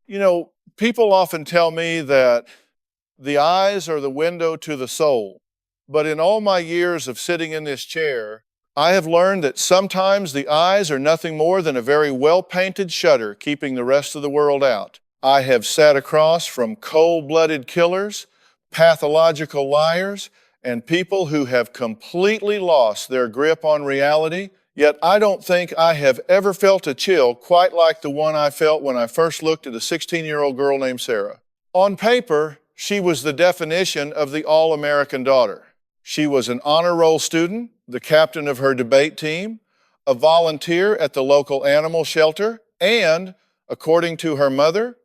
You know, people often tell me that the eyes are the window to the soul. But in all my years of sitting in this chair, I have learned that sometimes the eyes are nothing more than a very well-painted shutter keeping the rest of the world out. I have sat across from cold-blooded killers, pathological liars, and people who have completely lost their grip on reality. Yet I don't think I have ever felt a chill quite like the one I felt when I first looked at a 16-year-old girl named Sarah. On paper, she was the definition of the all-American daughter. She was an honor roll student, the captain of her debate team, a volunteer at the local animal shelter, and, according to her mother,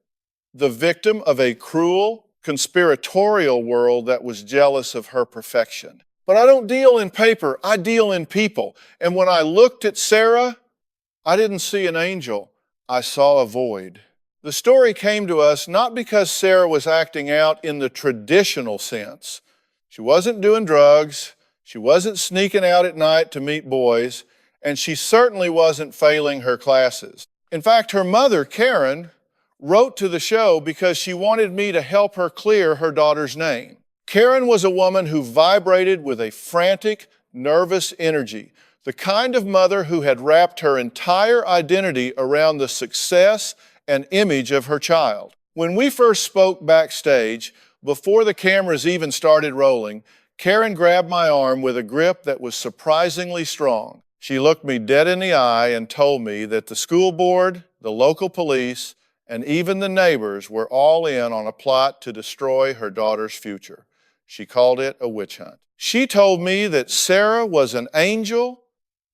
the victim of a cruel, conspiratorial world that was jealous of her perfection. But I don't deal in paper, I deal in people. And when I looked at Sarah, I didn't see an angel, I saw a void. The story came to us not because Sarah was acting out in the traditional sense. She wasn't doing drugs, she wasn't sneaking out at night to meet boys, and she certainly wasn't failing her classes. In fact, her mother, Karen, wrote to the show because she wanted me to help her clear her daughter's name. Karen was a woman who vibrated with a frantic, nervous energy, the kind of mother who had wrapped her entire identity around the success and image of her child. When we first spoke backstage, before the cameras even started rolling, Karen grabbed my arm with a grip that was surprisingly strong. She looked me dead in the eye and told me that the school board, the local police, and even the neighbors were all in on a plot to destroy her daughter's future. She called it a witch hunt. She told me that Sarah was an angel,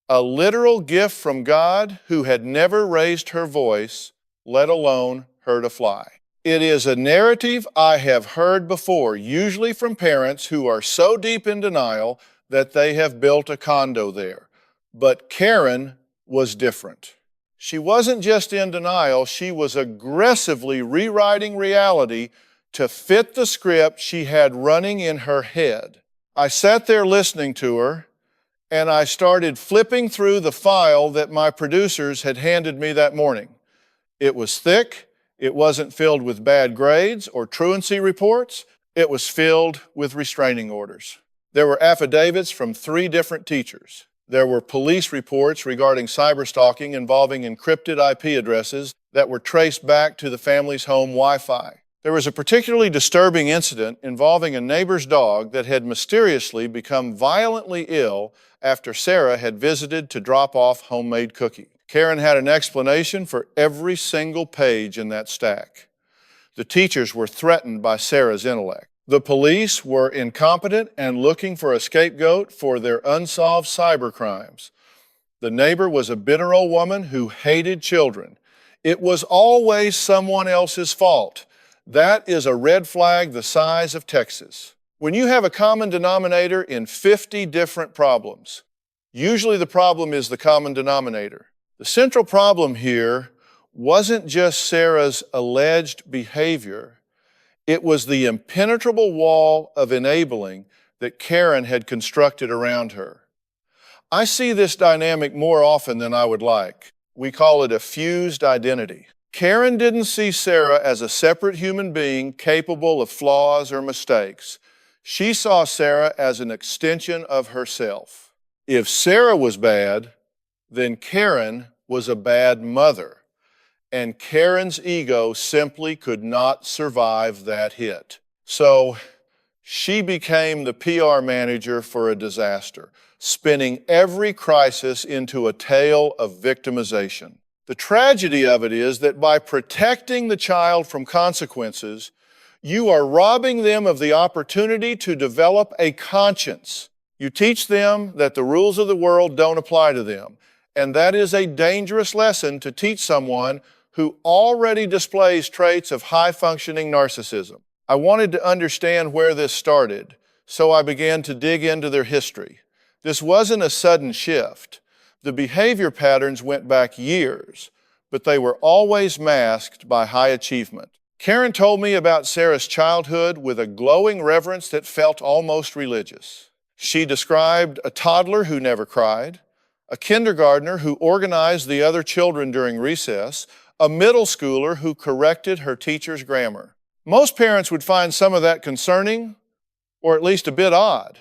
a literal gift from God who had never raised her voice, let alone heard a fly. It is a narrative I have heard before, usually from parents who are so deep in denial that they have built a condo there. But Karen was different. She wasn't just in denial, she was aggressively rewriting reality to fit the script she had running in her head. I sat there listening to her, and I started flipping through the file that my producers had handed me that morning. It was thick, it wasn't filled with bad grades or truancy reports, it was filled with restraining orders. There were affidavits from 3 different teachers. There were police reports regarding cyberstalking involving encrypted IP addresses that were traced back to the family's home Wi-Fi. There was a particularly disturbing incident involving a neighbor's dog that had mysteriously become violently ill after Sarah had visited to drop off homemade cookies. Karen had an explanation for every single page in that stack. The teachers were threatened by Sarah's intellect. The police were incompetent and looking for a scapegoat for their unsolved cyber crimes. The neighbor was a bitter old woman who hated children. It was always someone else's fault. That is a red flag the size of Texas. When you have a common denominator in 50 different problems, usually the problem is the common denominator. The central problem here wasn't just Sarah's alleged behavior, it was the impenetrable wall of enabling that Karen had constructed around her. I see this dynamic more often than I would like. We call it a fused identity. Karen didn't see Sarah as a separate human being capable of flaws or mistakes. She saw Sarah as an extension of herself. If Sarah was bad, then Karen was a bad mother, and Karen's ego simply could not survive that hit. So she became the PR manager for a disaster, spinning every crisis into a tale of victimization. The tragedy of it is that by protecting the child from consequences, you are robbing them of the opportunity to develop a conscience. You teach them that the rules of the world don't apply to them, and that is a dangerous lesson to teach someone who already displays traits of high-functioning narcissism. I wanted to understand where this started, so I began to dig into their history. This wasn't a sudden shift. The behavior patterns went back years, but they were always masked by high achievement. Karen told me about Sarah's childhood with a glowing reverence that felt almost religious. She described a toddler who never cried, a kindergartner who organized the other children during recess, a middle schooler who corrected her teacher's grammar. Most parents would find some of that concerning, or at least a bit odd,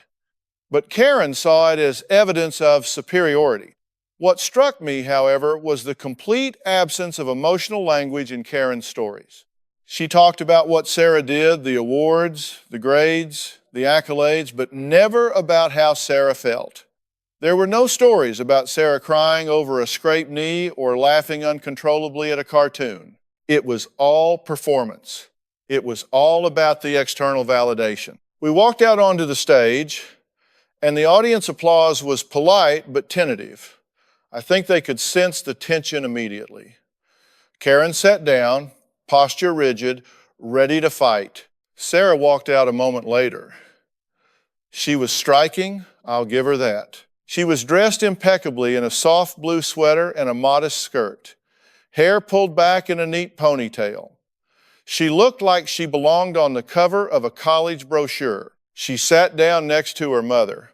but Karen saw it as evidence of superiority. What struck me, however, was the complete absence of emotional language in Karen's stories. She talked about what Sarah did, the awards, the grades, the accolades, but never about how Sarah felt. There were no stories about Sarah crying over a scraped knee or laughing uncontrollably at a cartoon. It was all performance. It was all about the external validation. We walked out onto the stage, and the audience applause was polite but tentative. I think they could sense the tension immediately. Karen sat down, posture rigid, ready to fight. Sarah walked out a moment later. She was striking, I'll give her that. She was dressed impeccably in a soft blue sweater and a modest skirt, hair pulled back in a neat ponytail. She looked like she belonged on the cover of a college brochure. She sat down next to her mother,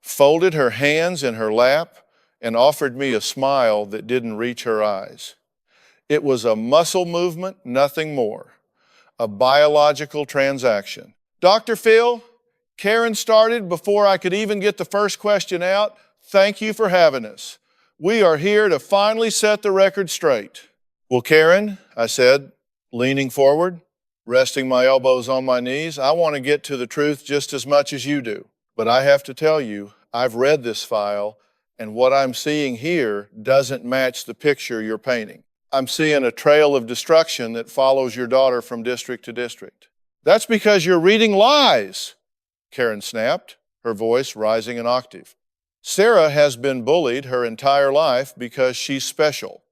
folded her hands in her lap, and offered me a smile that didn't reach her eyes. It was a muscle movement, nothing more. A biological transaction. Dr. Phil, Karen started before I could even get the first question out. Thank you for having us. We are here to finally set the record straight. Well, Karen, I said, leaning forward, resting my elbows on my knees, I want to get to the truth just as much as you do. But I have to tell you, I've read this file, and what I'm seeing here doesn't match the picture you're painting. I'm seeing a trail of destruction that follows your daughter from district to district. That's because you're reading lies, Karen snapped, her voice rising an octave. Sarah has been bullied her entire life because she's special.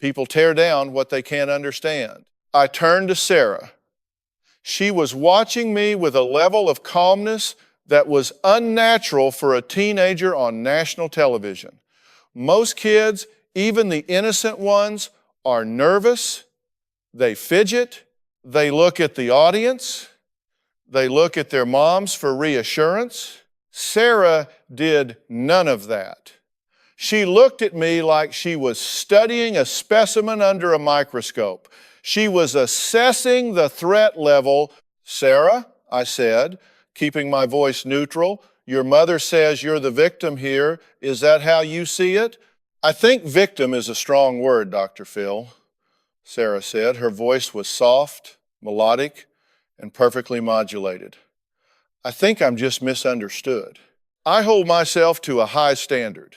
People tear down what they can't understand. I turned to Sarah. She was watching me with a level of calmness that was unnatural for a teenager on national television. Most kids, even the innocent ones, are nervous, they fidget, they look at the audience, they look at their moms for reassurance. Sarah did none of that. She looked at me like she was studying a specimen under a microscope. She was assessing the threat level. Sarah, I said, keeping my voice neutral, your mother says you're the victim here. Is that how you see it? I think victim is a strong word, Dr. Phil, Sarah said. Her voice was soft, melodic, and perfectly modulated. I think I'm just misunderstood. I hold myself to a high standard,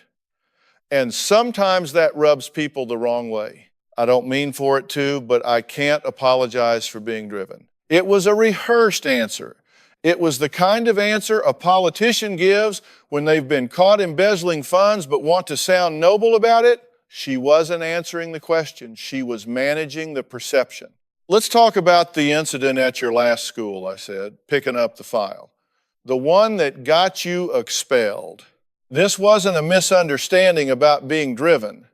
and sometimes that rubs people the wrong way. I don't mean for it to, but I can't apologize for being driven. It was a rehearsed answer. It was the kind of answer a politician gives when they've been caught embezzling funds but want to sound noble about it. She wasn't answering the question. She was managing the perception. Let's talk about the incident at your last school, I said, picking up the file. The one that got you expelled. This wasn't a misunderstanding about being driven.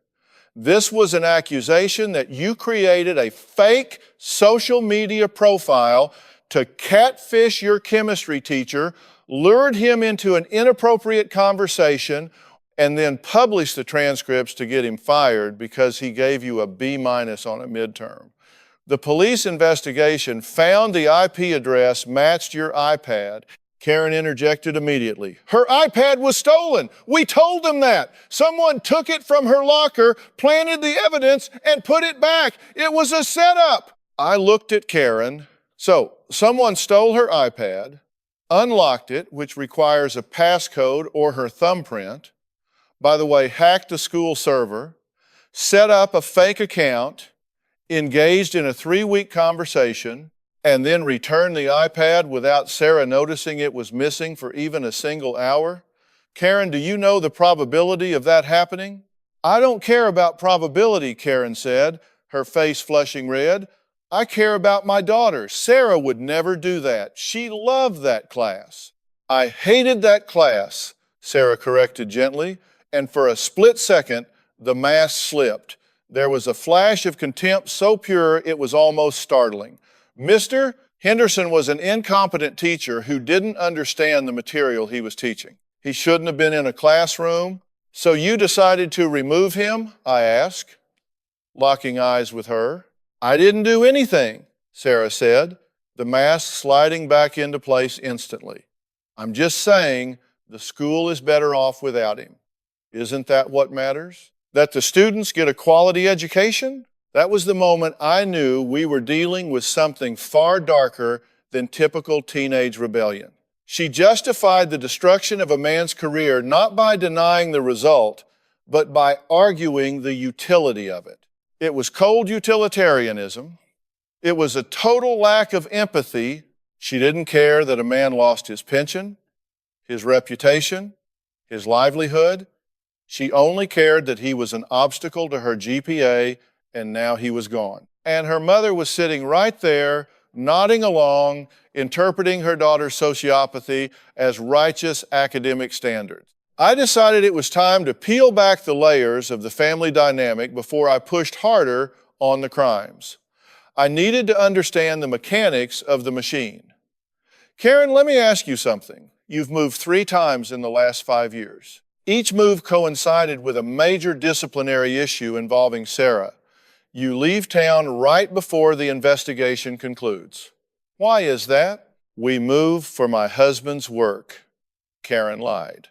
This was an accusation that you created a fake social media profile to catfish your chemistry teacher, lured him into an inappropriate conversation, and then published the transcripts to get him fired because he gave you a B- on a midterm. The police investigation found the IP address matched your iPad. Karen interjected immediately. Her iPad was stolen. We told them that. Someone took it from her locker, planted the evidence, and put it back. It was a setup. I looked at Karen. So, someone stole her iPad, unlocked it, which requires a passcode or her thumbprint. By the way, hacked the school server, set up a fake account, engaged in a 3-week conversation, and then returned the iPad without Sarah noticing it was missing for even a single hour? Karen, do you know the probability of that happening? I don't care about probability, Karen said, her face flushing red. I care about my daughter. Sarah would never do that. She loved that class. I hated that class, Sarah corrected gently, and for a split second, the mask slipped. There was a flash of contempt so pure it was almost startling. Mr. Henderson was an incompetent teacher who didn't understand the material he was teaching. He shouldn't have been in a classroom. So you decided to remove him? I asked. locking eyes with her. I didn't do anything, Sarah said, the mask sliding back into place instantly. I'm just saying the school is better off without him. Isn't that what matters? That the students get a quality education? That was the moment I knew we were dealing with something far darker than typical teenage rebellion. She justified the destruction of a man's career not by denying the result, but by arguing the utility of it. It was cold utilitarianism. It was a total lack of empathy. She didn't care that a man lost his pension, his reputation, his livelihood. She only cared that he was an obstacle to her GPA, and now he was gone. And her mother was sitting right there, nodding along, interpreting her daughter's sociopathy as righteous academic standards. I decided it was time to peel back the layers of the family dynamic before I pushed harder on the crimes. I needed to understand the mechanics of the machine. Karen, let me ask you something. You've moved 3 times in the last 5 years. Each move coincided with a major disciplinary issue involving Sarah. You leave town right before the investigation concludes. Why is that? We move for my husband's work. Karen lied.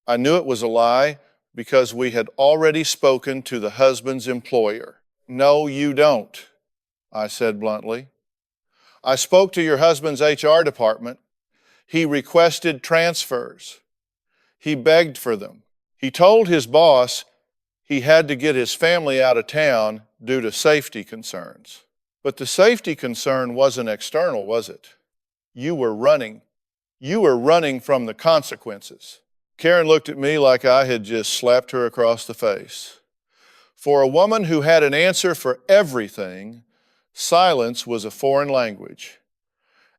I knew it was a lie because we had already spoken to the husband's employer. No, you don't, I said bluntly. I spoke to your husband's HR department. He requested transfers. He begged for them. He told his boss he had to get his family out of town due to safety concerns. But the safety concern wasn't external, was it? You were running. You were running from the consequences. Karen looked at me like I had just slapped her across the face. For a woman who had an answer for everything, silence was a foreign language.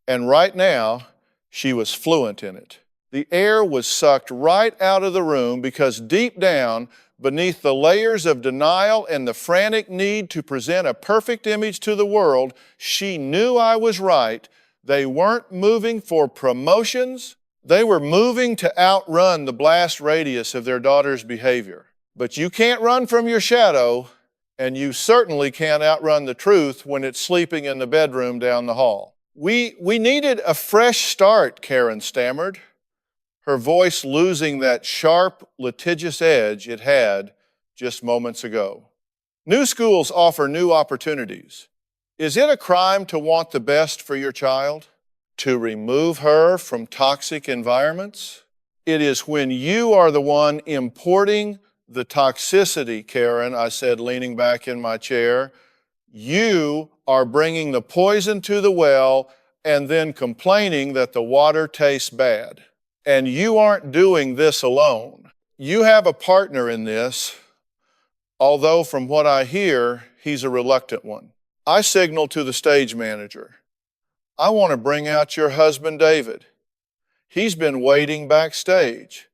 And right now, she was fluent in it. The air was sucked right out of the room because deep down, beneath the layers of denial and the frantic need to present a perfect image to the world, she knew I was right. They weren't moving for promotions. They were moving to outrun the blast radius of their daughter's behavior. But you can't run from your shadow, and you certainly can't outrun the truth when it's sleeping in the bedroom down the hall. We needed a fresh start, Karen stammered, her voice losing that sharp, litigious edge it had just moments ago. New schools offer new opportunities. Is it a crime to want the best for your child? To remove her from toxic environments? It is when you are the one importing the toxicity, Karen, I said, leaning back in my chair. You are bringing the poison to the well and then complaining that the water tastes bad. And you aren't doing this alone. You have a partner in this, although from what I hear, he's a reluctant one. I signaled to the stage manager, I want to bring out your husband, David. He's been waiting backstage.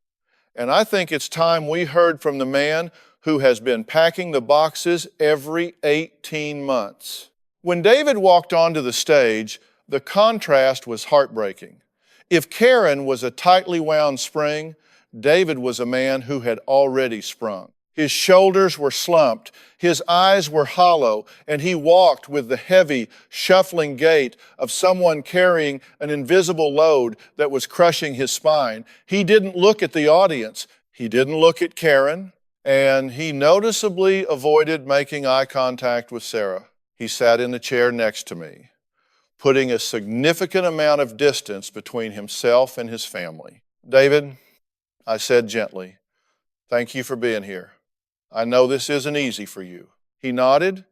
And I think it's time we heard from the man who has been packing the boxes every 18 months. When David walked onto the stage, the contrast was heartbreaking. If Karen was a tightly wound spring, David was a man who had already sprung. His shoulders were slumped, his eyes were hollow, and he walked with the heavy, shuffling gait of someone carrying an invisible load that was crushing his spine. He didn't look at the audience. He didn't look at Karen, and he noticeably avoided making eye contact with Sarah. He sat in the chair next to me, putting a significant amount of distance between himself and his family. David, I said gently, thank you for being here. I know this isn't easy for you. He nodded,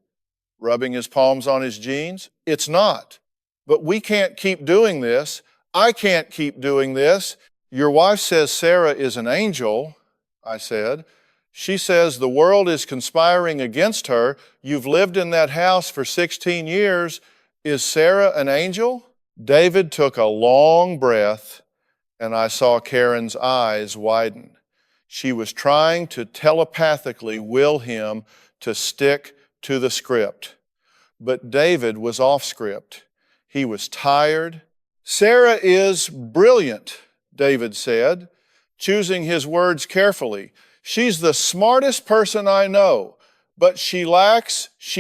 rubbing his palms on his jeans. It's not. But we can't keep doing this. I can't keep doing this. Your wife says Sarah is an angel, I said. She says the world is conspiring against her. You've lived in that house for 16 years. Is Sarah an angel? David took a long breath, and I saw Karen's eyes widen. She was trying to telepathically will him to stick to the script. But David was off script. He was tired. Sarah is brilliant, David said, choosing his words carefully. She's the smartest person I know, but she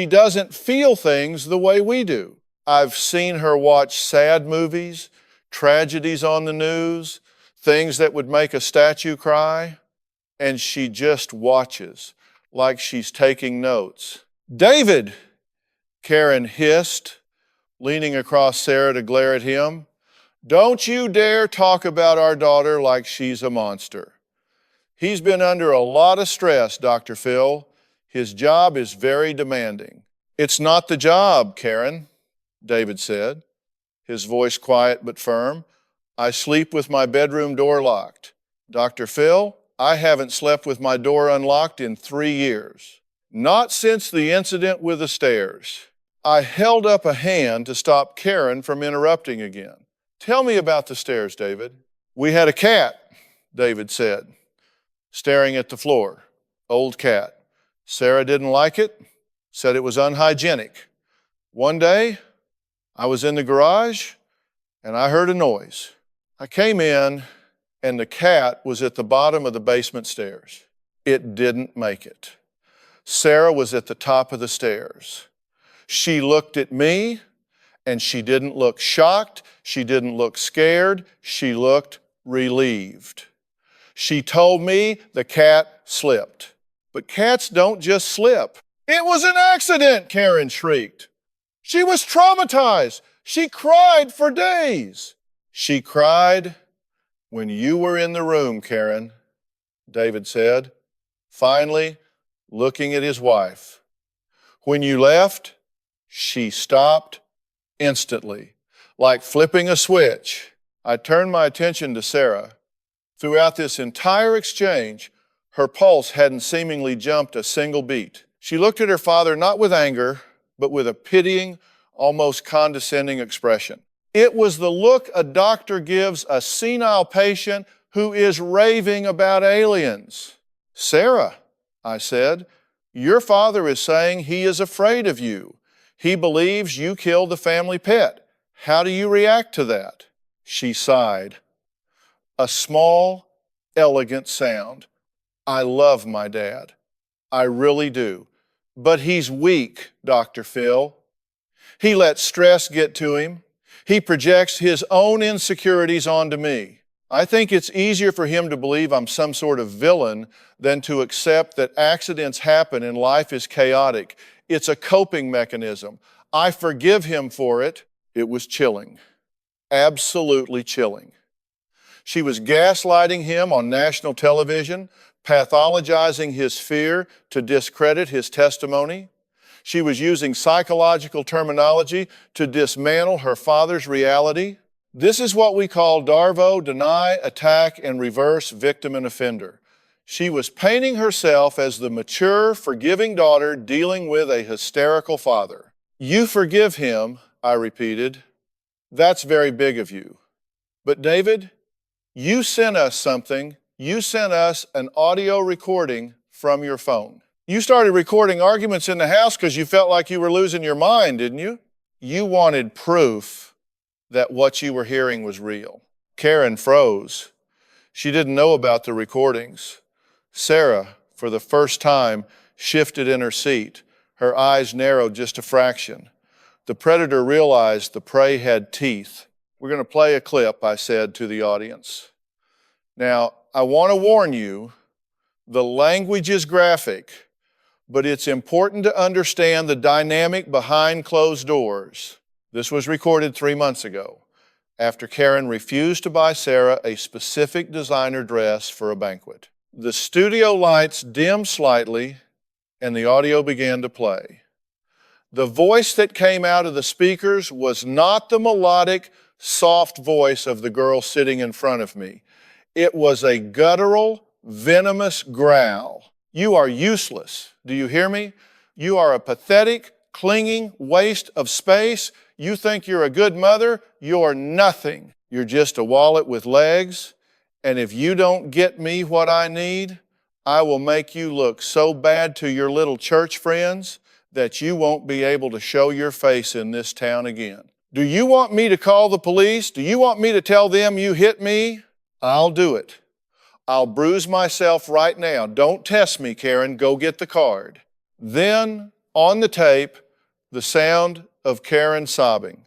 doesn't feel things the way we do. I've seen her watch sad movies, tragedies on the news, things that would make a statue cry, and she just watches like she's taking notes. David, Karen hissed, leaning across Sarah to glare at him. Don't you dare talk about our daughter like she's a monster. He's been under a lot of stress, Dr. Phil. His job is very demanding. It's not the job, Karen, David said, his voice quiet but firm. I sleep with my bedroom door locked. Dr. Phil, I haven't slept with my door unlocked in 3 years. Not since the incident with the stairs. I held up a hand to stop Karen from interrupting again. Tell me about the stairs, David. We had a cat, David said, staring at the floor. Old cat. Sarah didn't like it, said it was unhygienic. One day, I was in the garage and I heard a noise. I came in and the cat was at the bottom of the basement stairs. It didn't make it. Sarah was at the top of the stairs. She looked at me and she didn't look shocked. She didn't look scared. She looked relieved. She told me the cat slipped. But cats don't just slip. It was an accident, Karen shrieked. She was traumatized. She cried for days. She cried when you were in the room, Karen, David said, finally looking at his wife. When you left, she stopped instantly, like flipping a switch. I turned my attention to Sarah. Throughout this entire exchange, her pulse hadn't seemingly jumped a single beat. She looked at her father not with anger, but with a pitying, almost condescending expression. It was the look a doctor gives a senile patient who is raving about aliens. Sarah, I said, your father is saying he is afraid of you. He believes you killed the family pet. How do you react to that? She sighed. A small, elegant sound. I love my dad. I really do. But he's weak, Dr. Phil. He lets stress get to him. He projects his own insecurities onto me. I think it's easier for him to believe I'm some sort of villain than to accept that accidents happen and life is chaotic. It's a coping mechanism. I forgive him for it. It was chilling. Absolutely chilling. She was gaslighting him on national television, pathologizing his fear to discredit his testimony. She was using psychological terminology to dismantle her father's reality. This is what we call DARVO, deny, attack, and reverse victim and offender. She was painting herself as the mature, forgiving daughter dealing with a hysterical father. You forgive him, I repeated. That's very big of you. But David, you sent us something. You sent us an audio recording from your phone. You started recording arguments in the house because you felt like you were losing your mind, didn't you? You wanted proof that what you were hearing was real. Karen froze. She didn't know about the recordings. Sarah, for the first time, shifted in her seat. Her eyes narrowed just a fraction. The predator realized the prey had teeth. We're going to play a clip, I said to the audience. Now, I want to warn you, the language is graphic, but it's important to understand the dynamic behind closed doors. This was recorded 3 months ago, after Karen refused to buy Sarah a specific designer dress for a banquet. The studio lights dimmed slightly, and the audio began to play. The voice that came out of the speakers was not the melodic, soft voice of the girl sitting in front of me. It was a guttural, venomous growl. You are useless. Do you hear me? You are a pathetic, clinging waste of space. You think you're a good mother. You're nothing. You're just a wallet with legs. And if you don't get me what I need, I will make you look so bad to your little church friends that you won't be able to show your face in this town again. Do you want me to call the police? Do you want me to tell them you hit me? I'll do it. I'll bruise myself right now. Don't test me, Karen. Go get the card. Then, on the tape, the sound of Karen sobbing.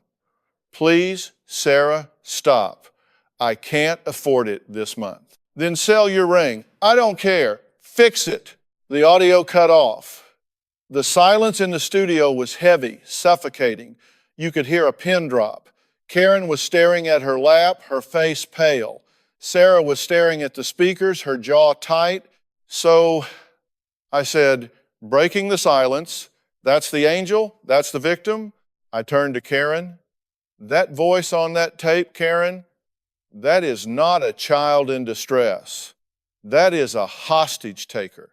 Please, Sarah, stop. I can't afford it this month. Then sell your ring. I don't care. Fix it. The audio cut off. The silence in the studio was heavy, suffocating. You could hear a pin drop. Karen was staring at her lap, her face pale. Sarah was staring at the speakers, her jaw tight. So I said, breaking the silence, that's the angel, that's the victim. I turned to Karen. That voice on that tape, Karen, that is not a child in distress. That is a hostage taker,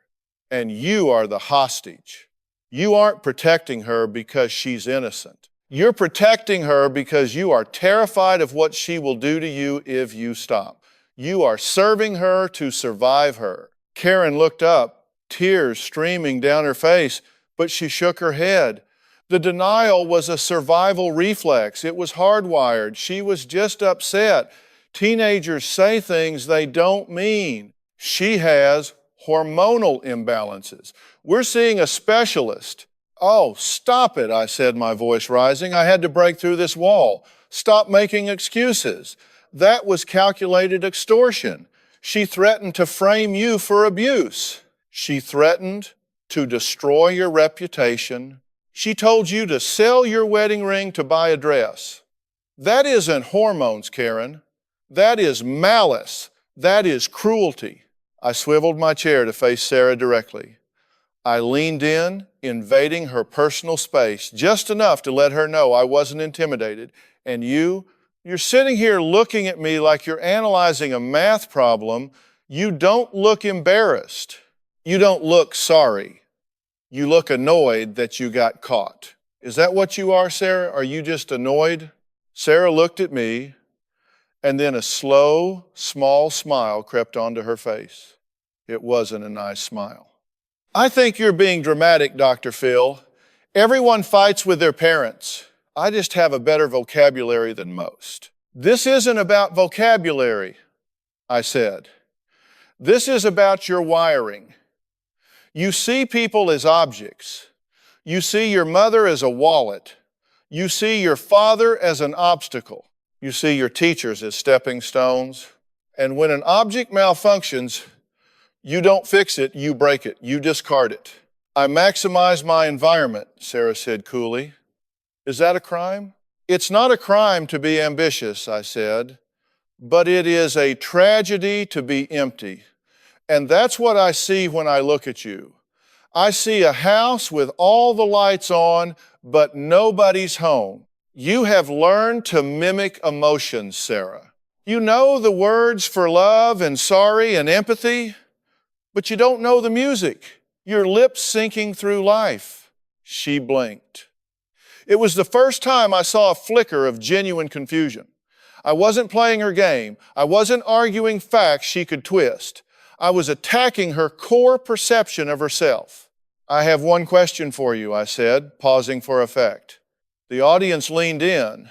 and you are the hostage. You aren't protecting her because she's innocent. You're protecting her because you are terrified of what she will do to you if you stop. You are serving her to survive her. Karen looked up, tears streaming down her face, but she shook her head. The denial was a survival reflex. It was hardwired. She was just upset. Teenagers say things they don't mean. She has hormonal imbalances. We're seeing a specialist. Oh, stop it, I said, my voice rising. I had to break through this wall. Stop making excuses. That was calculated extortion. She threatened to frame you for abuse. She threatened to destroy your reputation. She told you to sell your wedding ring to buy a dress. That isn't hormones, Karen. That is malice. That is cruelty. I swiveled my chair to face Sarah directly. I leaned in, invading her personal space, just enough to let her know I wasn't intimidated. And you're sitting here looking at me like you're analyzing a math problem. You don't look embarrassed. You don't look sorry. You look annoyed that you got caught. Is that what you are, Sarah? Are you just annoyed? Sarah looked at me, and then a slow, small smile crept onto her face. It wasn't a nice smile. I think you're being dramatic, Dr. Phil. Everyone fights with their parents. I just have a better vocabulary than most. This isn't about vocabulary, I said. This is about your wiring. You see people as objects. You see your mother as a wallet. You see your father as an obstacle. You see your teachers as stepping stones. And when an object malfunctions, you don't fix it, you break it, you discard it. I maximize my environment, Sarah said coolly. Is that a crime? It's not a crime to be ambitious, I said, but it is a tragedy to be empty. And that's what I see when I look at you. I see a house with all the lights on, but nobody's home. You have learned to mimic emotions, Sarah. You know the words for love and sorry and empathy, but you don't know the music. Your lips sinking through life. She blinked. It was the first time I saw a flicker of genuine confusion. I wasn't playing her game. I wasn't arguing facts she could twist. I was attacking her core perception of herself. I have one question for you, I said, pausing for effect. The audience leaned in.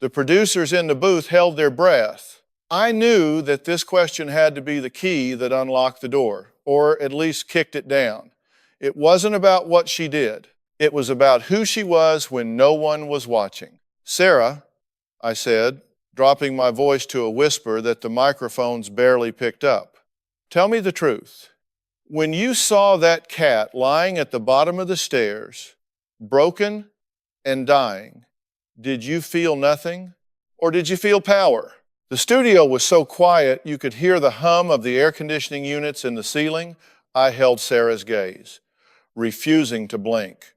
The producers in the booth held their breath. I knew that this question had to be the key that unlocked the door, or at least kicked it down. It wasn't about what she did. It was about who she was when no one was watching. Sarah, I said, dropping my voice to a whisper that the microphones barely picked up. Tell me the truth. When you saw that cat lying at the bottom of the stairs, broken and dying, did you feel nothing, or did you feel power? The studio was so quiet you could hear the hum of the air conditioning units in the ceiling. I held Sarah's gaze, refusing to blink,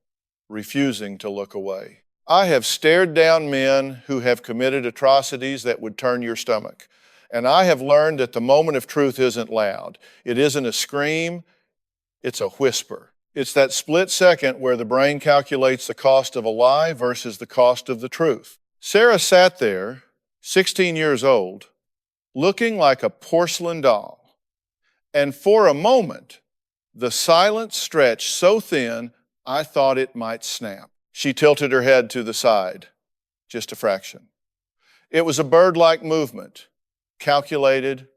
refusing to look away. I have stared down men who have committed atrocities that would turn your stomach. And I have learned that the moment of truth isn't loud. It isn't a scream, it's a whisper. It's that split second where the brain calculates the cost of a lie versus the cost of the truth. Sarah sat there, 16 years old, looking like a porcelain doll. And for a moment, the silence stretched so thin, I thought it might snap. She tilted her head to the side, just a fraction. It was a bird-like movement, calculated,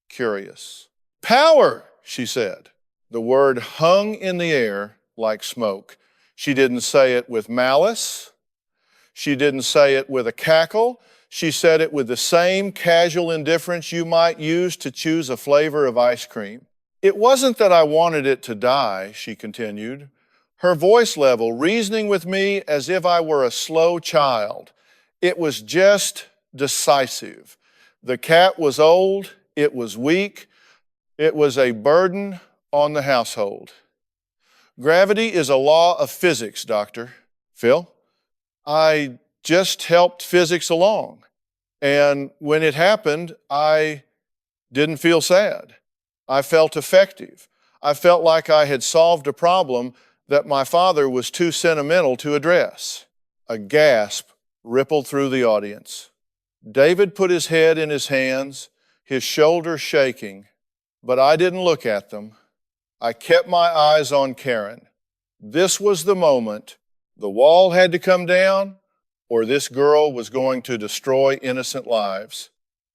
curious. Power, she said. The word hung in the air like smoke. She didn't say it with malice. She didn't say it with a cackle. She said it with the same casual indifference you might use to choose a flavor of ice cream. It wasn't that I wanted it to die, she continued, her voice level reasoning with me as if I were a slow child. It was just decisive. The cat was old, it was weak, it was a burden on the household. Gravity is a law of physics, Doctor. Phil? I just helped physics along. And when it happened, I didn't feel sad. I felt effective. I felt like I had solved a problem that my father was too sentimental to address. A gasp rippled through the audience. David put his head in his hands, his shoulders shaking, but I didn't look at them. I kept my eyes on Karen. This was the moment. The wall had to come down, or this girl was going to destroy innocent lives,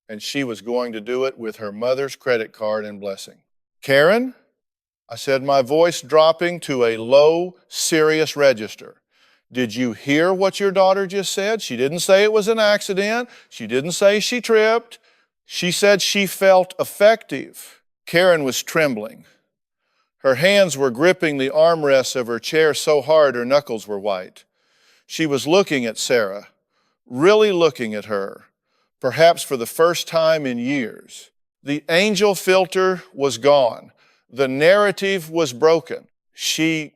and she was going to do it with her mother's credit card and blessing. Karen, I said, my voice dropping to a low, serious register. Did you hear what your daughter just said? She didn't say it was an accident. She didn't say she tripped. She said she felt effective. Karen was trembling. Her hands were gripping the armrests of her chair so hard her knuckles were white. She was looking at Sarah, really looking at her, perhaps for the first time in years. The angel filter was gone. The narrative was broken. She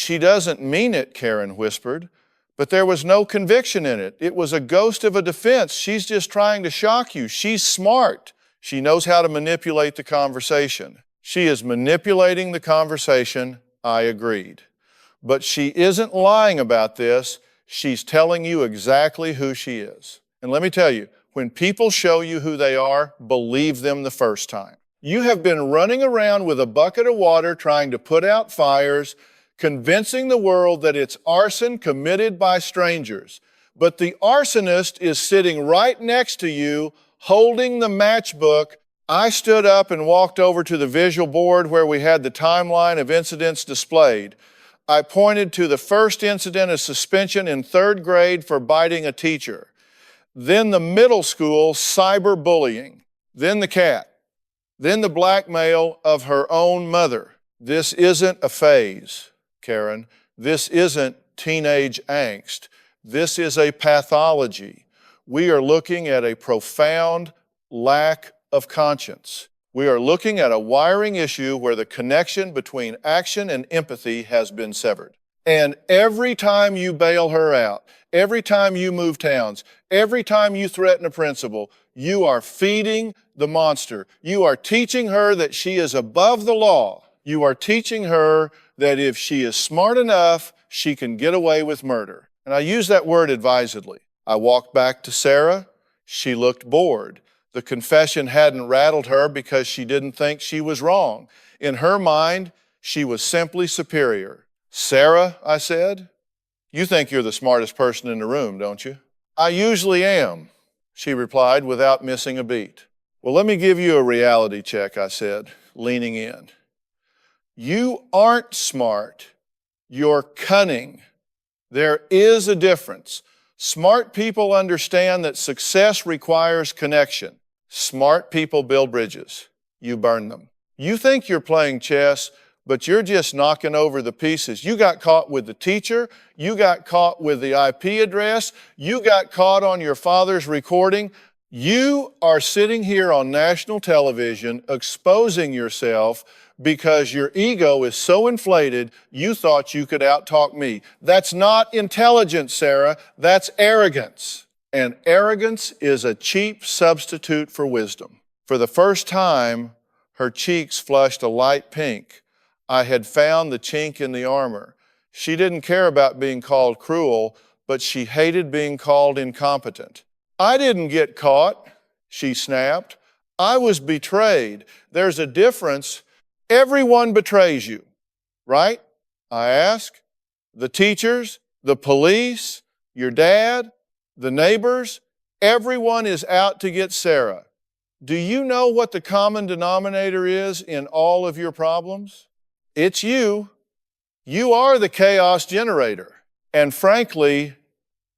doesn't mean it, Karen whispered, but there was no conviction in it. It was a ghost of a defense. She's just trying to shock you. She's smart. She knows how to manipulate the conversation. She is manipulating the conversation, I agreed. But she isn't lying about this. She's telling you exactly who she is. And let me tell you, when people show you who they are, believe them the first time. You have been running around with a bucket of water trying to put out fires, convincing the world that it's arson committed by strangers. But the arsonist is sitting right next to you, holding the matchbook. I stood up and walked over to the visual board where we had the timeline of incidents displayed. I pointed to the first incident of suspension in 3rd grade for biting a teacher. Then the middle school cyberbullying. Then the cat. Then the blackmail of her own mother. This isn't a phase, Karen. This isn't teenage angst. This is a pathology. We are looking at a profound lack of conscience. We are looking at a wiring issue where the connection between action and empathy has been severed. And every time you bail her out, every time you move towns, every time you threaten a principal, you are feeding the monster. You are teaching her that she is above the law. You are teaching her that if she is smart enough, she can get away with murder. And I use that word advisedly. I walked back to Sarah. She looked bored. The confession hadn't rattled her because she didn't think she was wrong. In her mind, she was simply superior. Sarah, I said, you think you're the smartest person in the room, don't you? I usually am, she replied without missing a beat. Well, let me give you a reality check, I said, leaning in. You aren't smart. You're cunning. There is a difference. Smart people understand that success requires connection. Smart people build bridges. You burn them. You think you're playing chess, but you're just knocking over the pieces. You got caught with the teacher. You got caught with the IP address. You got caught on your father's recording. You are sitting here on national television exposing yourself because your ego is so inflated you thought you could outtalk me. That's not intelligence, Sarah. That's arrogance. And arrogance is a cheap substitute for wisdom. For the first time, her cheeks flushed a light pink. I had found the chink in the armor. She didn't care about being called cruel, but she hated being called incompetent. I didn't get caught, she snapped. I was betrayed. There's a difference. Everyone betrays you, right? I asked. The teachers, the police, your dad, the neighbors, everyone is out to get Sarah. Do you know what the common denominator is in all of your problems? It's you. You are the chaos generator. And frankly,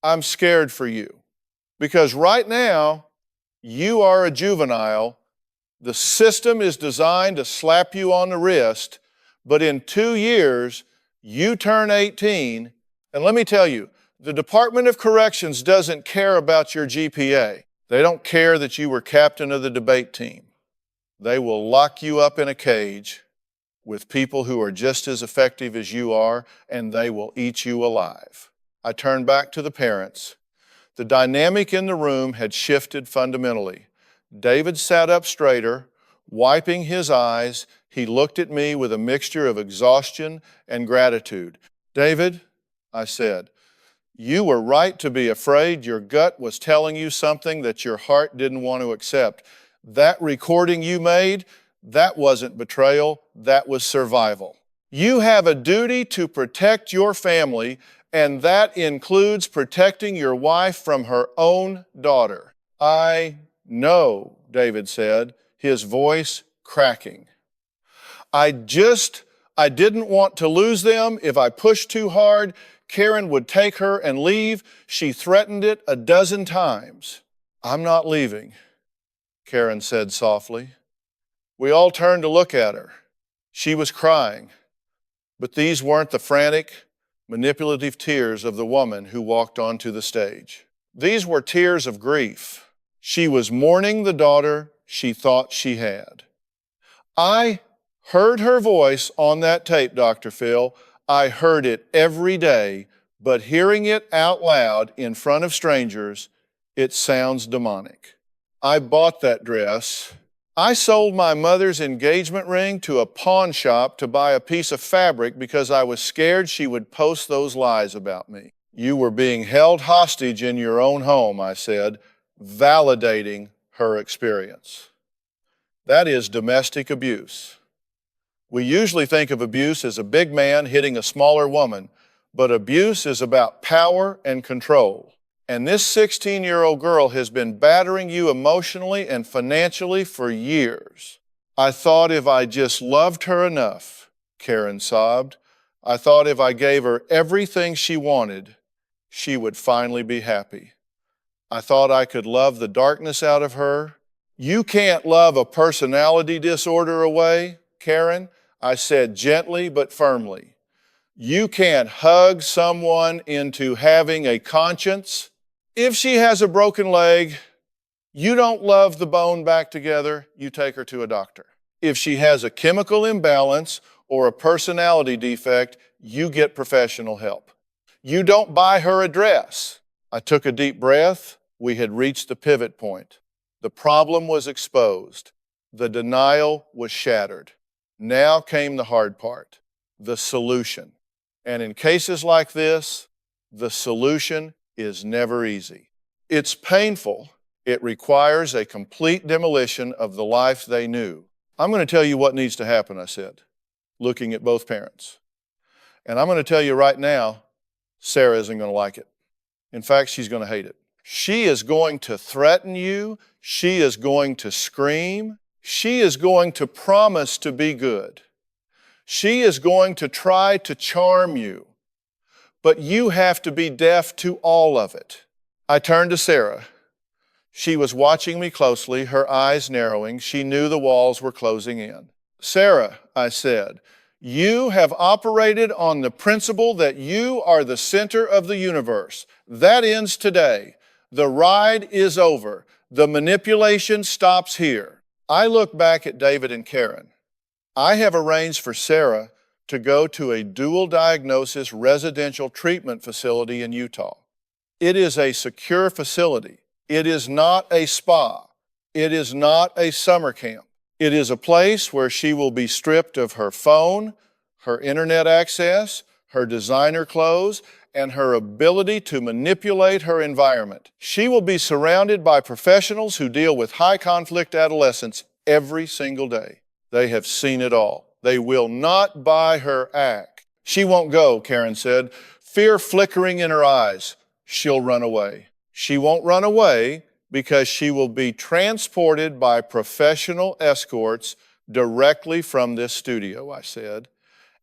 I'm scared for you. Because right now, you are a juvenile. The system is designed to slap you on the wrist, but in 2 years, you turn 18. And let me tell you, the Department of Corrections doesn't care about your GPA. They don't care that you were captain of the debate team. They will lock you up in a cage with people who are just as effective as you are, and they will eat you alive. I turned back to the parents. The dynamic in the room had shifted fundamentally. David sat up straighter, wiping his eyes. He looked at me with a mixture of exhaustion and gratitude. David, I said, you were right to be afraid. Your gut was telling you something that your heart didn't want to accept. That recording you made, that wasn't betrayal, that was survival. You have a duty to protect your family, and that includes protecting your wife from her own daughter. I know, David said, his voice cracking. I didn't want to lose them. If I pushed too hard, Karen would take her and leave. She threatened it a dozen times. I'm not leaving, Karen said softly. We all turned to look at her. She was crying, but these weren't the frantic, manipulative tears of the woman who walked onto the stage. These were tears of grief. She was mourning the daughter she thought she had. I heard her voice on that tape, Dr. Phil. I heard it every day, but hearing it out loud in front of strangers, it sounds demonic. I bought that dress. I sold my mother's engagement ring to a pawn shop to buy a piece of fabric because I was scared she would post those lies about me. You were being held hostage in your own home, I said, validating her experience. That is domestic abuse. We usually think of abuse as a big man hitting a smaller woman, but abuse is about power and control. And this 16-year-old girl has been battering you emotionally and financially for years. I thought if I just loved her enough, Karen sobbed. I thought if I gave her everything she wanted, she would finally be happy. I thought I could love the darkness out of her. You can't love a personality disorder away, Karen, I said gently but firmly. You can't hug someone into having a conscience. If she has a broken leg, you don't love the bone back together, you take her to a doctor. If she has a chemical imbalance or a personality defect, you get professional help. You don't buy her a dress. I took a deep breath. We had reached the pivot point. The problem was exposed. The denial was shattered. Now came the hard part, the solution. And in cases like this, the solution is never easy. It's painful. It requires a complete demolition of the life they knew. I'm going to tell you what needs to happen, I said, looking at both parents. And I'm going to tell you right now, Sarah isn't going to like it. In fact, she's going to hate it. She is going to threaten you. She is going to scream. She is going to promise to be good. She is going to try to charm you. But you have to be deaf to all of it. I turned to Sarah. She was watching me closely, her eyes narrowing. She knew the walls were closing in. Sarah, I said, you have operated on the principle that you are the center of the universe. That ends today. The ride is over. The manipulation stops here. I look back at David and Karen. I have arranged for Sarah to go to a dual diagnosis residential treatment facility in Utah. It is a secure facility. It is not a spa. It is not a summer camp. It is a place where she will be stripped of her phone, her internet access, her designer clothes, and her ability to manipulate her environment. She will be surrounded by professionals who deal with high-conflict adolescents every single day. They have seen it all. They will not buy her act. She won't go, Karen said, fear flickering in her eyes. She'll run away. She won't run away because she will be transported by professional escorts directly from this studio, I said.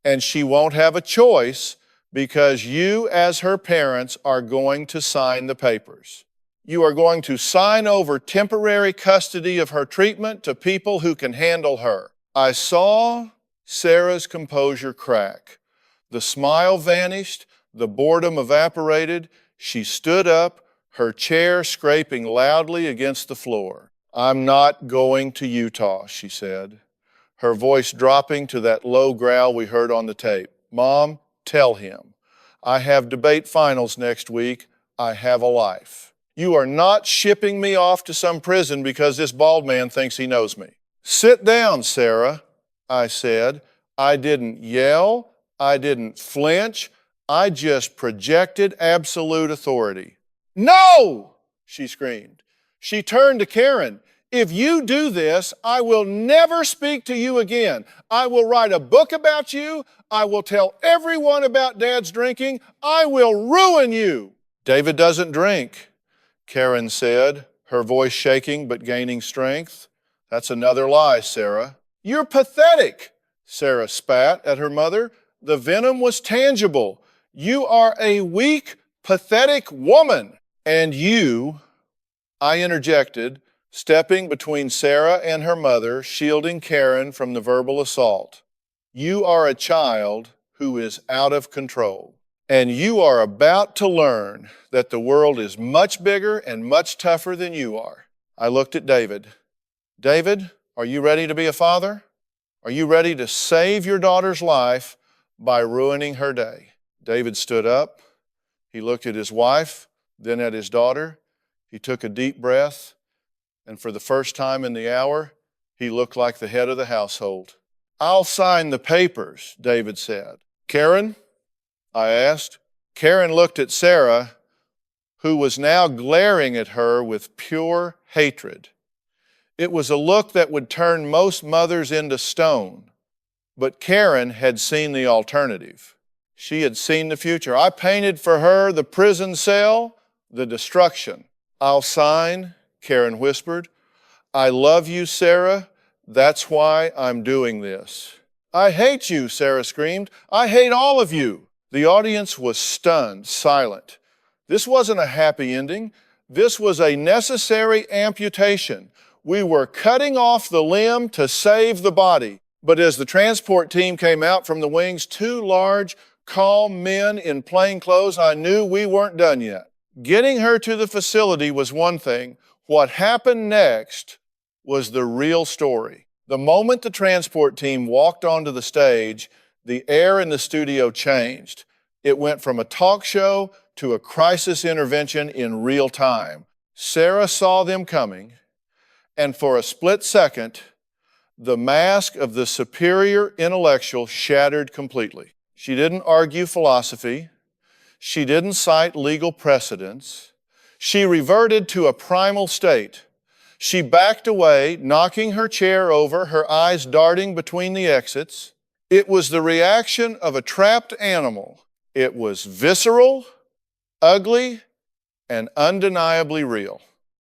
And she won't have a choice because you, as her parents, are going to sign the papers. You are going to sign over temporary custody of her treatment to people who can handle her. I saw Sarah's composure crack. The smile vanished, the boredom evaporated. She stood up, her chair scraping loudly against the floor. I'm not going to Utah, she said, her voice dropping to that low growl we heard on the tape. Mom, tell him. I have debate finals next week. I have a life. You are not shipping me off to some prison because this bald man thinks he knows me. Sit down, Sarah, I said. I didn't yell. I didn't flinch. I just projected absolute authority. No, she screamed. She turned to Karen. If you do this, I will never speak to you again. I will write a book about you. I will tell everyone about Dad's drinking. I will ruin you. David doesn't drink, Karen said, her voice shaking but gaining strength. That's another lie, Sarah. You're pathetic, Sarah spat at her mother. The venom was tangible. You are a weak, pathetic woman. And you, I interjected, stepping between Sarah and her mother, shielding Karen from the verbal assault. You are a child who is out of control. And you are about to learn that the world is much bigger and much tougher than you are. I looked at David. David, are you ready to be a father? Are you ready to save your daughter's life by ruining her day? David stood up. He looked at his wife, then at his daughter. He took a deep breath, and for the first time in the hour, he looked like the head of the household. I'll sign the papers, David said. Karen, I asked. Karen looked at Sarah, who was now glaring at her with pure hatred. It was a look that would turn most mothers into stone, but Karen had seen the alternative. She had seen the future. I painted for her the prison cell, the destruction. I'll sign, Karen whispered. I love you, Sarah. That's why I'm doing this. I hate you, Sarah screamed. I hate all of you. The audience was stunned, silent. This wasn't a happy ending. This was a necessary amputation. We were cutting off the limb to save the body. But as the transport team came out from the wings, two large, calm men in plain clothes, I knew we weren't done yet. Getting her to the facility was one thing. What happened next was the real story. The moment the transport team walked onto the stage, the air in the studio changed. It went from a talk show to a crisis intervention in real time. Sarah saw them coming, and for a split second, the mask of the superior intellectual shattered completely. She didn't argue philosophy. She didn't cite legal precedents. She reverted to a primal state. She backed away, knocking her chair over, her eyes darting between the exits. It was the reaction of a trapped animal. It was visceral, ugly, and undeniably real.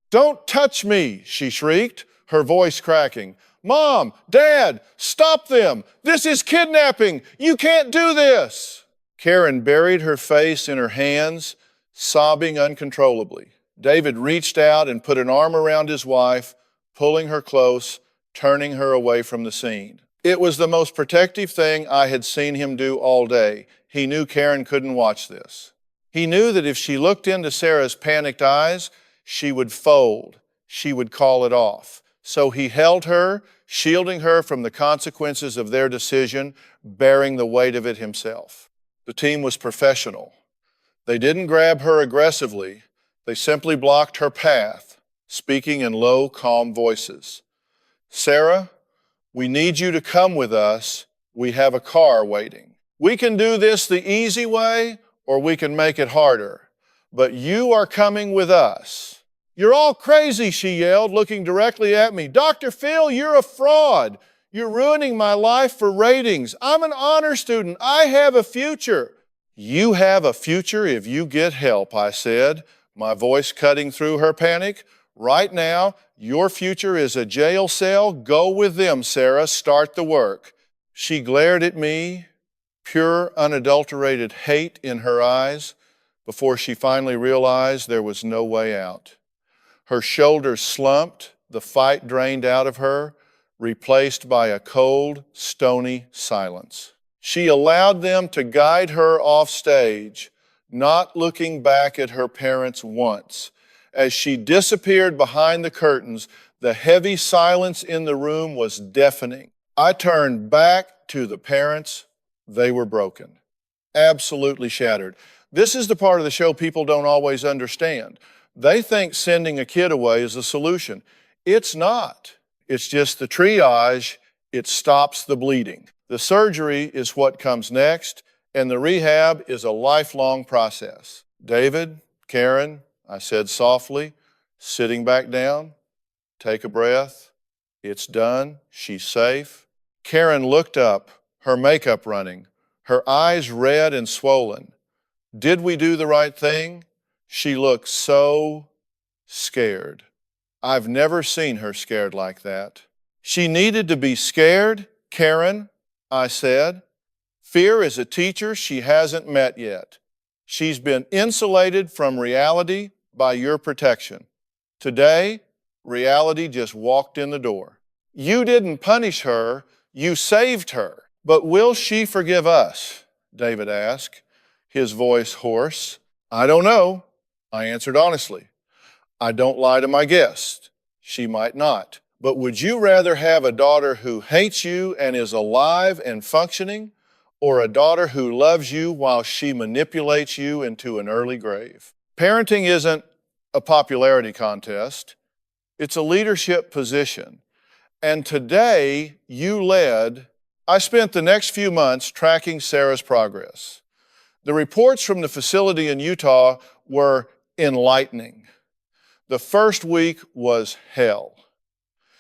Don't touch me, she shrieked, her voice cracking. Mom, Dad, stop them. This is kidnapping. You can't do this. Karen buried her face in her hands, sobbing uncontrollably. David reached out and put an arm around his wife, pulling her close, turning her away from the scene. It was the most protective thing I had seen him do all day. He knew Karen couldn't watch this. He knew that if she looked into Sarah's panicked eyes, she would fold. She would call it off. So he held her, shielding her from the consequences of their decision, bearing the weight of it himself. The team was professional. They didn't grab her aggressively. They simply blocked her path, speaking in low, calm voices. Sarah, we need you to come with us. We have a car waiting. We can do this the easy way, or we can make it harder. But you are coming with us. You're all crazy, she yelled, looking directly at me. Dr. Phil, you're a fraud. You're ruining my life for ratings. I'm an honor student. I have a future. You have a future if you get help, I said, my voice cutting through her panic. Right now, your future is a jail cell. Go with them, Sarah. Start the work. She glared at me, pure, unadulterated hate in her eyes before she finally realized there was no way out. Her shoulders slumped, the fight drained out of her, replaced by a cold, stony silence. She allowed them to guide her off stage, not looking back at her parents once. As she disappeared behind the curtains, the heavy silence in the room was deafening. I turned back to the parents. They were broken, absolutely shattered. This is the part of the show people don't always understand. They think sending a kid away is a solution. It's not. It's just the triage. It stops the bleeding. The surgery is what comes next, and the rehab is a lifelong process. David, Karen, I said softly, sitting back down, take a breath. It's done. She's safe. Karen looked up, her makeup running, her eyes red and swollen. Did we do the right thing? She looked so scared. I've never seen her scared like that. She needed to be scared, Karen, I said. Fear is a teacher she hasn't met yet. She's been insulated from reality by your protection. Today, reality just walked in the door. You didn't punish her, you saved her. But will she forgive us? David asked, his voice hoarse. I don't know, I answered honestly. I don't lie to my guests. She might not. But would you rather have a daughter who hates you and is alive and functioning, or a daughter who loves you while she manipulates you into an early grave? Parenting isn't a popularity contest. It's a leadership position. And today, you led. I spent the next few months tracking Sarah's progress. The reports from the facility in Utah were enlightening. The first week was hell.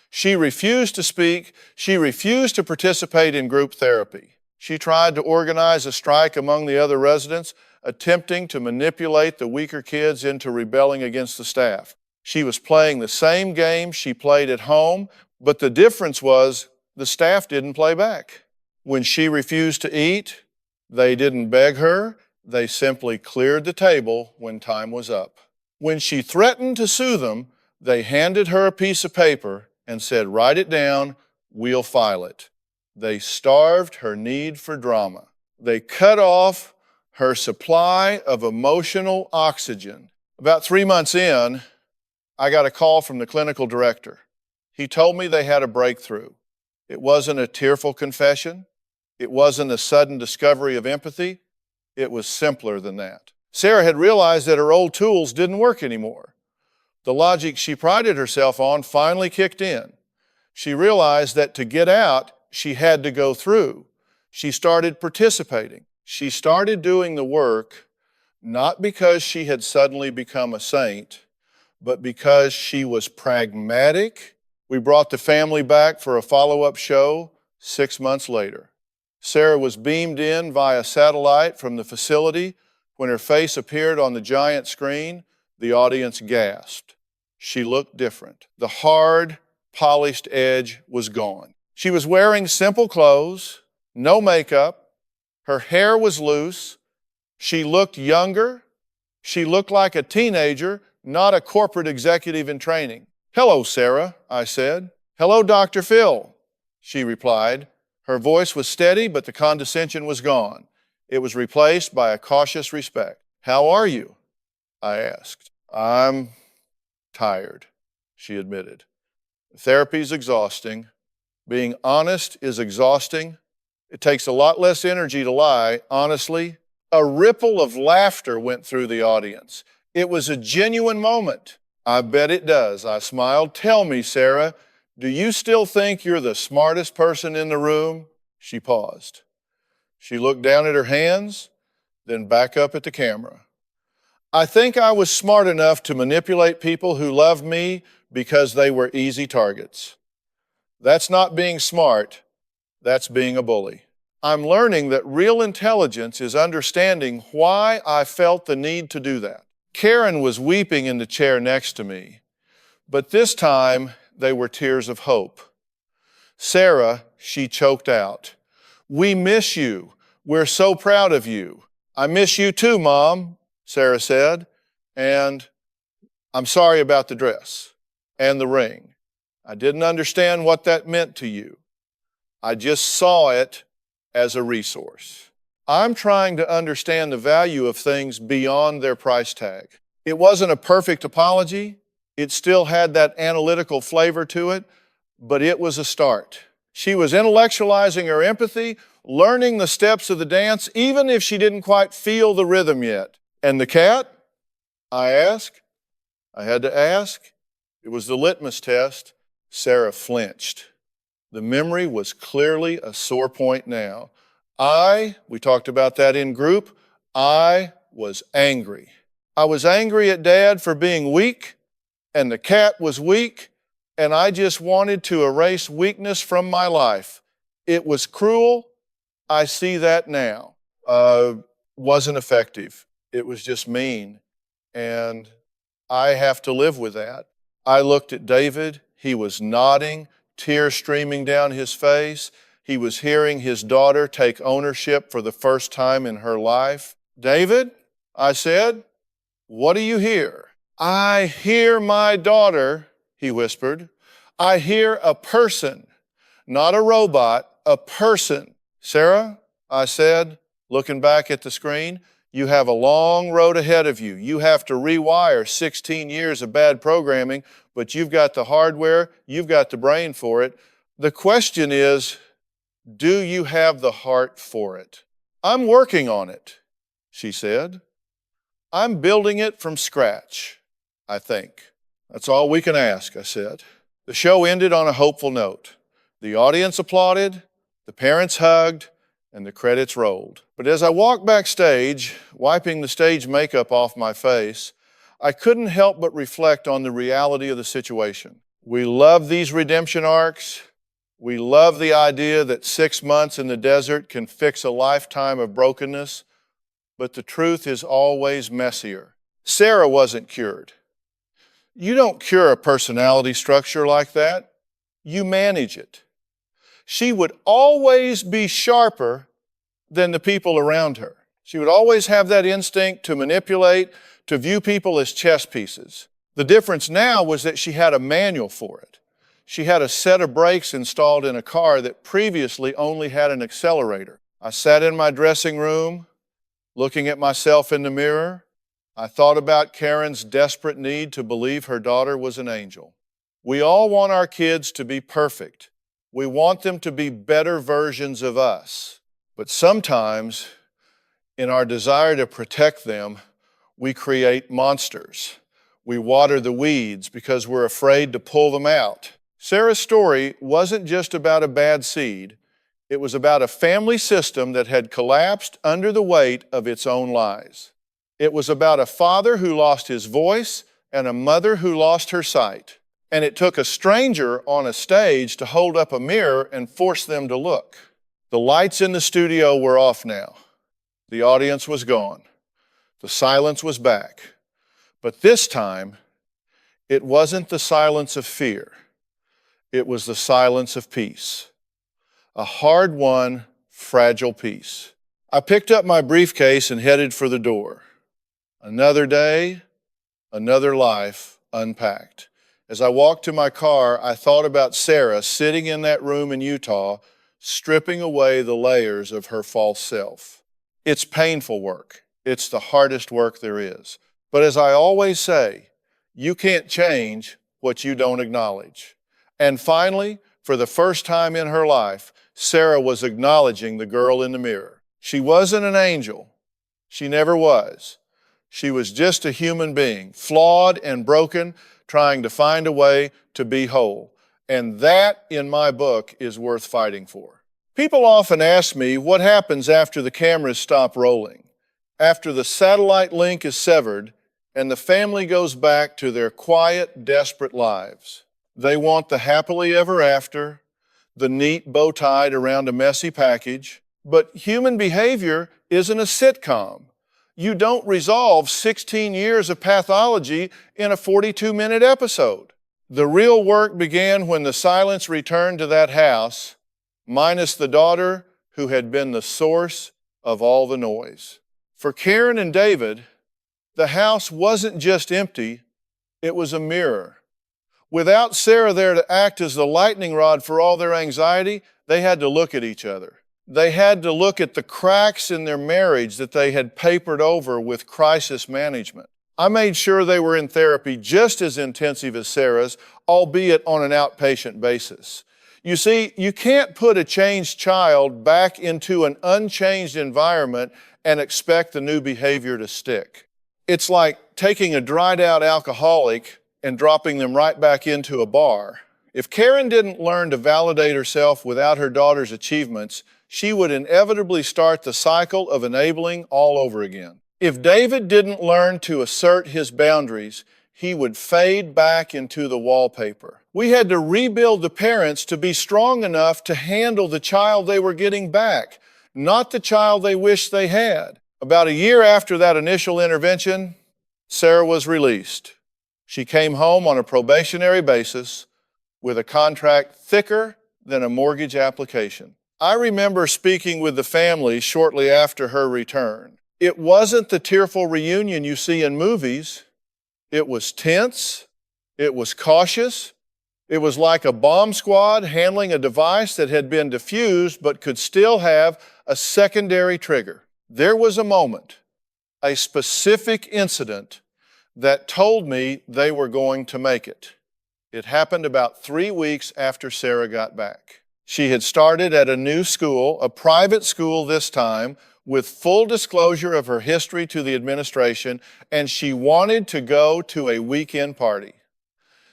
She refused to speak. She refused to participate in group therapy. She tried to organize a strike among the other residents, attempting to manipulate the weaker kids into rebelling against the staff. She was playing the same game she played at home, but the difference was the staff didn't play back. When she refused to eat, they didn't beg her. They simply cleared the table when time was up. When she threatened to sue them, they handed her a piece of paper and said, write it down, we'll file it. They starved her need for drama. They cut off her supply of emotional oxygen. About 3 months in, I got a call from the clinical director. He told me they had a breakthrough. It wasn't a tearful confession. It wasn't a sudden discovery of empathy. It was simpler than that. Sarah had realized that her old tools didn't work anymore. The logic she prided herself on finally kicked in. She realized that to get out, she had to go through. She started participating. She started doing the work, not because she had suddenly become a saint, but because she was pragmatic. We brought the family back for a follow-up show 6 months later. Sarah was beamed in via satellite from the facility. When her face appeared on the giant screen, the audience gasped. She looked different. The hard, polished edge was gone. She was wearing simple clothes, no makeup. Her hair was loose. She looked younger. She looked like a teenager, not a corporate executive in training. Hello, Sarah, I said. Hello, Dr. Phil, she replied. Her voice was steady, but the condescension was gone. It was replaced by a cautious respect. How are you? I asked. I'm tired, she admitted. Therapy's exhausting. Being honest is exhausting. It takes a lot less energy to lie, honestly. A ripple of laughter went through the audience. It was a genuine moment. I bet it does, I smiled. Tell me, Sarah, do you still think you're the smartest person in the room? She paused. She looked down at her hands, then back up at the camera. I think I was smart enough to manipulate people who loved me because they were easy targets. That's not being smart, that's being a bully. I'm learning that real intelligence is understanding why I felt the need to do that. Karen was weeping in the chair next to me, but this time they were tears of hope. Sarah, she choked out, we miss you. We're so proud of you. I miss you too, Mom, Sarah said, and I'm sorry about the dress and the ring. I didn't understand what that meant to you. I just saw it as a resource. I'm trying to understand the value of things beyond their price tag. It wasn't a perfect apology. It still had that analytical flavor to it, but it was a start. She was intellectualizing her empathy, learning the steps of the dance, even if she didn't quite feel the rhythm yet. And the cat? I asked. I had to ask. It was the litmus test. Sarah flinched. The memory was clearly a sore point now. We talked about that in group, I was angry. I was angry at Dad for being weak, and the cat was weak, and I just wanted to erase weakness from my life. It was cruel. I see that now. Wasn't effective. It was just mean, and I have to live with that. I looked at David. He was nodding, tears streaming down his face. He was hearing his daughter take ownership for the first time in her life. David, I said, what do you hear? I hear my daughter, he whispered. I hear a person, not a robot, a person. Sarah, I said, looking back at the screen, you have a long road ahead of you. You have to rewire 16 years of bad programming, but you've got the hardware, you've got the brain for it. The question is, do you have the heart for it? I'm working on it, she said. I'm building it from scratch, I think. That's all we can ask, I said. The show ended on a hopeful note. The audience applauded, the parents hugged, and the credits rolled. But as I walked backstage, wiping the stage makeup off my face, I couldn't help but reflect on the reality of the situation. We love these redemption arcs. We love the idea that 6 months in the desert can fix a lifetime of brokenness, but the truth is always messier. Sarah wasn't cured. You don't cure a personality structure like that. You manage it. She would always be sharper than the people around her. She would always have that instinct to manipulate, to view people as chess pieces. The difference now was that she had a manual for it. She had a set of brakes installed in a car that previously only had an accelerator. I sat in my dressing room, looking at myself in the mirror. I thought about Karen's desperate need to believe her daughter was an angel. We all want our kids to be perfect. We want them to be better versions of us. But sometimes, in our desire to protect them, we create monsters. We water the weeds because we're afraid to pull them out. Sarah's story wasn't just about a bad seed. It was about a family system that had collapsed under the weight of its own lies. It was about a father who lost his voice and a mother who lost her sight. And it took a stranger on a stage to hold up a mirror and force them to look. The lights in the studio were off now. The audience was gone. The silence was back. But this time, it wasn't the silence of fear. It was the silence of peace. A hard-won, fragile peace. I picked up my briefcase and headed for the door. Another day, another life unpacked. As I walked to my car, I thought about Sarah sitting in that room in Utah, stripping away the layers of her false self. It's painful work. It's the hardest work there is. But as I always say, you can't change what you don't acknowledge. And finally, for the first time in her life, Sarah was acknowledging the girl in the mirror. She wasn't an angel. She never was. She was just a human being, flawed and broken, trying to find a way to be whole. And that, in my book, is worth fighting for. People often ask me what happens after the cameras stop rolling, after the satellite link is severed and the family goes back to their quiet, desperate lives. They want the happily ever after, the neat bow tied around a messy package. But human behavior isn't a sitcom. You don't resolve 16 years of pathology in a 42-minute episode. The real work began when the silence returned to that house, minus the daughter who had been the source of all the noise. For Karen and David, the house wasn't just empty, it was a mirror. Without Sarah there to act as the lightning rod for all their anxiety, they had to look at each other. They had to look at the cracks in their marriage that they had papered over with crisis management. I made sure they were in therapy just as intensive as Sarah's, albeit on an outpatient basis. You see, you can't put a changed child back into an unchanged environment and expect the new behavior to stick. It's like taking a dried out alcoholic and dropping them right back into a bar. If Karen didn't learn to validate herself without her daughter's achievements, she would inevitably start the cycle of enabling all over again. If David didn't learn to assert his boundaries, he would fade back into the wallpaper. We had to rebuild the parents to be strong enough to handle the child they were getting back, not the child they wished they had. About a year after that initial intervention, Sarah was released. She came home on a probationary basis with a contract thicker than a mortgage application. I remember speaking with the family shortly after her return. It wasn't the tearful reunion you see in movies. It was tense. It was cautious. It was like a bomb squad handling a device that had been defused but could still have a secondary trigger. There was a moment, a specific incident that told me they were going to make it. It happened about 3 weeks after Sarah got back. She had started at a new school, a private school this time, with full disclosure of her history to the administration, and she wanted to go to a weekend party.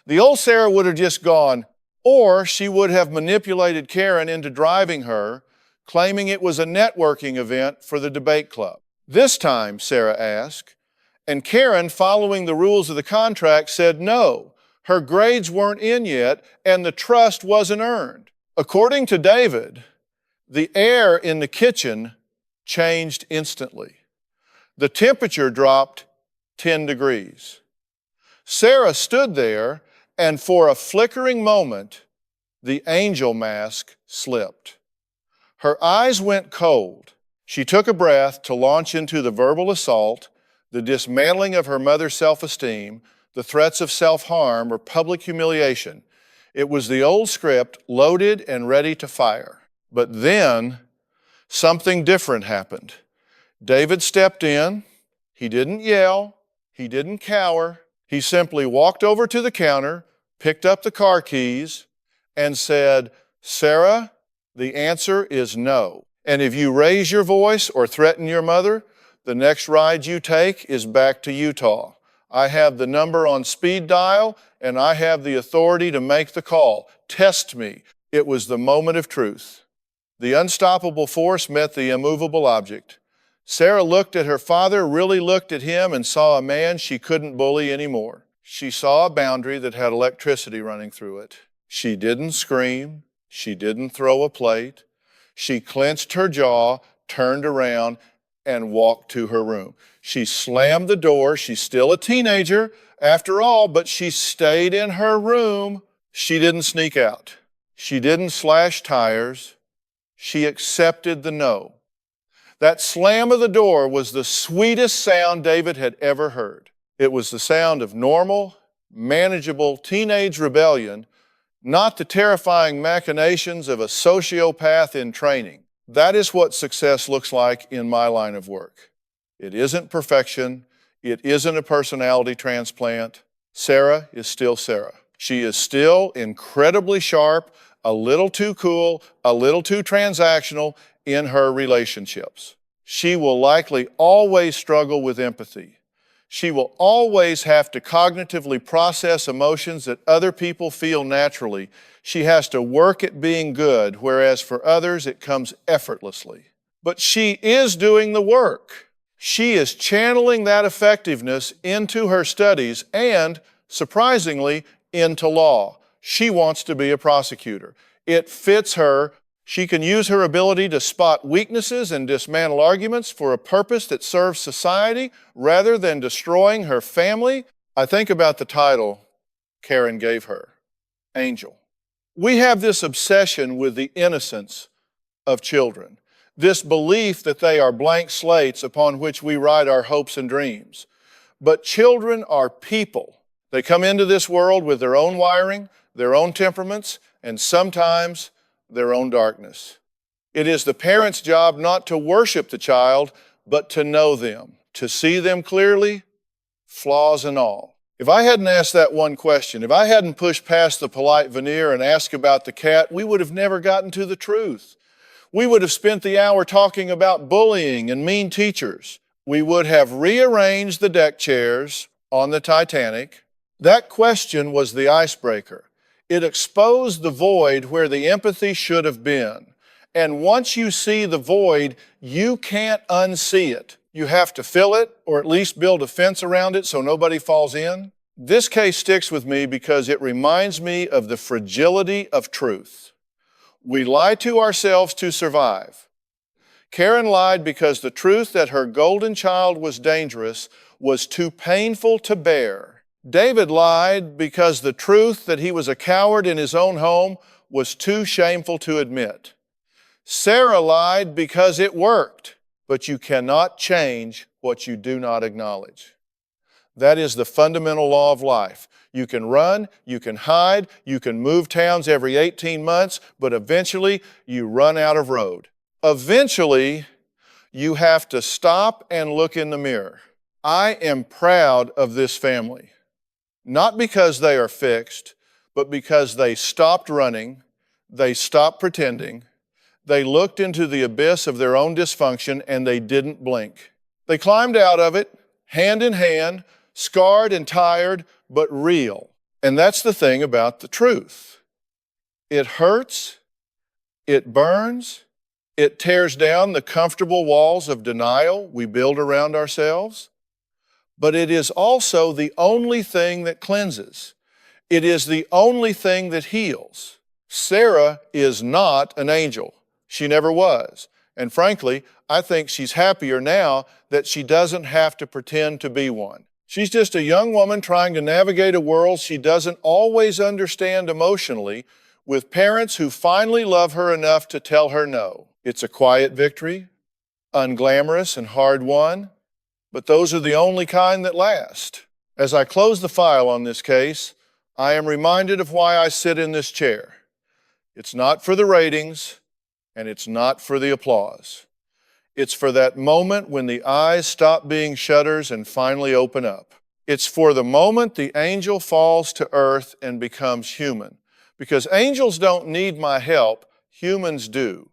The old Sarah would have just gone, or she would have manipulated Karen into driving her, claiming it was a networking event for the debate club. This time, Sarah asked, and Karen, following the rules of the contract, said no. Her grades weren't in yet, and the trust wasn't earned. According to David, the air in the kitchen changed instantly. The temperature dropped 10 degrees. Sarah stood there, and for a flickering moment, the angel mask slipped. Her eyes went cold. She took a breath to launch into the verbal assault, the dismantling of her mother's self-esteem, the threats of self-harm or public humiliation. It was the old script, loaded and ready to fire. But then, something different happened. David stepped in. He didn't yell. He didn't cower. He simply walked over to the counter, picked up the car keys, and said, "Sarah, the answer is no. And if you raise your voice or threaten your mother, the next ride you take is back to Utah. I have the number on speed dial, and I have the authority to make the call. Test me." It was the moment of truth. The unstoppable force met the immovable object. Sarah looked at her father, really looked at him, and saw a man she couldn't bully anymore. She saw a boundary that had electricity running through it. She didn't scream. She didn't throw a plate. She clenched her jaw, turned around, and walked to her room. She slammed the door. She's still a teenager, after all, but she stayed in her room. She didn't sneak out. She didn't slash tires. She accepted the no. That slam of the door was the sweetest sound David had ever heard. It was the sound of normal, manageable teenage rebellion, not the terrifying machinations of a sociopath in training. That is what success looks like in my line of work. It isn't perfection. It isn't a personality transplant. Sarah is still Sarah. She is still incredibly sharp, a little too cool, a little too transactional in her relationships. She will likely always struggle with empathy. She will always have to cognitively process emotions that other people feel naturally. She has to work at being good, whereas for others it comes effortlessly. But she is doing the work. She is channeling that effectiveness into her studies and, surprisingly, into law. She wants to be a prosecutor. It fits her. She can use her ability to spot weaknesses and dismantle arguments for a purpose that serves society rather than destroying her family. I think about the title Karen gave her, Angel. We have this obsession with the innocence of children. this belief that they are blank slates upon which we write our hopes and dreams. But children are people. They come into this world with their own wiring, their own temperaments, and sometimes their own darkness. It is the parent's job not to worship the child, but to know them, to see them clearly, flaws and all. If I hadn't asked that one question, if I hadn't pushed past the polite veneer and asked about the cat, we would have never gotten to the truth. We would have spent the hour talking about bullying and mean teachers. We would have rearranged the deck chairs on the Titanic. That question was the icebreaker. It exposed the void where the empathy should have been. And once you see the void, you can't unsee it. You have to fill it, or at least build a fence around it so nobody falls in. This case sticks with me because it reminds me of the fragility of truth. We lie to ourselves to survive. Karen lied because the truth that her golden child was dangerous was too painful to bear. David lied because the truth that he was a coward in his own home was too shameful to admit. Sarah lied because it worked, but you cannot change what you do not acknowledge. That is the fundamental law of life. You can run, you can hide, you can move towns every 18 months, but eventually you run out of road. Eventually, you have to stop and look in the mirror. I am proud of this family, not because they are fixed, but because they stopped running, they stopped pretending, they looked into the abyss of their own dysfunction, and they didn't blink. They climbed out of it, hand in hand, scarred and tired, but real. And that's the thing about the truth. It hurts, it burns, it tears down the comfortable walls of denial we build around ourselves, but it is also the only thing that cleanses. It is the only thing that heals. Sarah is not an angel. She never was. And frankly, I think she's happier now that she doesn't have to pretend to be one. She's just a young woman trying to navigate a world she doesn't always understand emotionally, with parents who finally love her enough to tell her no. It's a quiet victory, unglamorous and hard-won, but those are the only kind that last. As I close the file on this case, I am reminded of why I sit in this chair. It's not for the ratings, and it's not for the applause. It's for that moment when the eyes stop being shutters and finally open up. It's for the moment the angel falls to earth and becomes human. Because angels don't need my help, humans do.